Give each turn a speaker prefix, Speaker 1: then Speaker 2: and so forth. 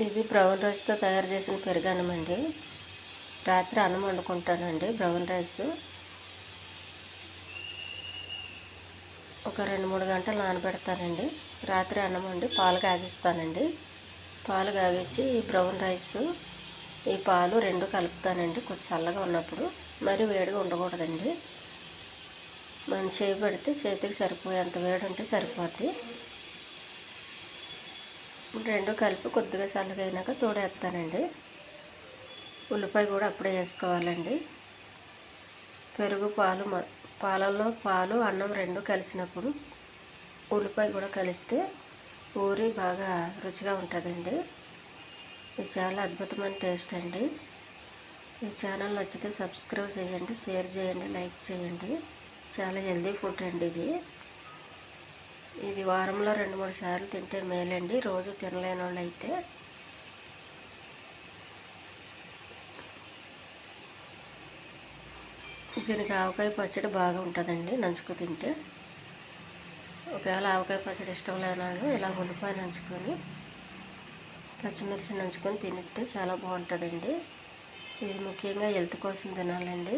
Speaker 1: ఇది బ్రౌన్ రైస్తో తయారు చేసిన పెరుగన్నం అండి. రాత్రి అన్నం వండుకుంటానండి. బ్రౌన్ రైస్ ఒక 2-3 గంటలు నానబెడతానండి. రాత్రి అన్నం వండి పాలు కాగిస్తానండి. పాలు కాగించి ఈ బ్రౌన్ రైసు ఈ పాలు రెండు కలుపుతానండి. కొంచెం చల్లగా ఉన్నప్పుడు, మరి వేడిగా ఉండకూడదండి. మనం చేయి పెడితే చేతికి సరిపోయేంత వేడి ఉంటే సరిపోద్ది. రెండు కలిపి కొద్దిగా చల్లగా అయినాక తోడేస్తానండి. ఉల్లిపాయ కూడా అప్పుడే వేసుకోవాలండి. పెరుగు పాలల్లో పాలు అన్నం రెండు కలిసినప్పుడు ఉల్లిపాయ కూడా కలిస్తే ఊరి బాగా రుచిగా ఉంటుందండి. ఇది చాలా అద్భుతమైన టేస్ట్ అండి. ఈ ఛానల్ నచ్చితే సబ్స్క్రైబ్ చేయండి, షేర్ చేయండి, లైక్ చేయండి. చాలా హెల్దీ ఫుడ్ అండి ఇది వారంలో 2-3 సార్లు తింటే మేలండి. రోజు తినలేని వాళ్ళు అయితే. దీనికి ఆవకాయ పచ్చడి బాగా ఉంటుందండి నంచుకు తింటే. ఒకవేళ ఆవకాయ పచ్చడి ఇష్టం లేని వాళ్ళు ఇలా ఉల్లిపాయ నంచుకొని పచ్చిమిర్చి నంచుకొని తింటే చాలా బాగుంటుందండి. ఇది ముఖ్యంగా హెల్త్ కోసం తినాలండి.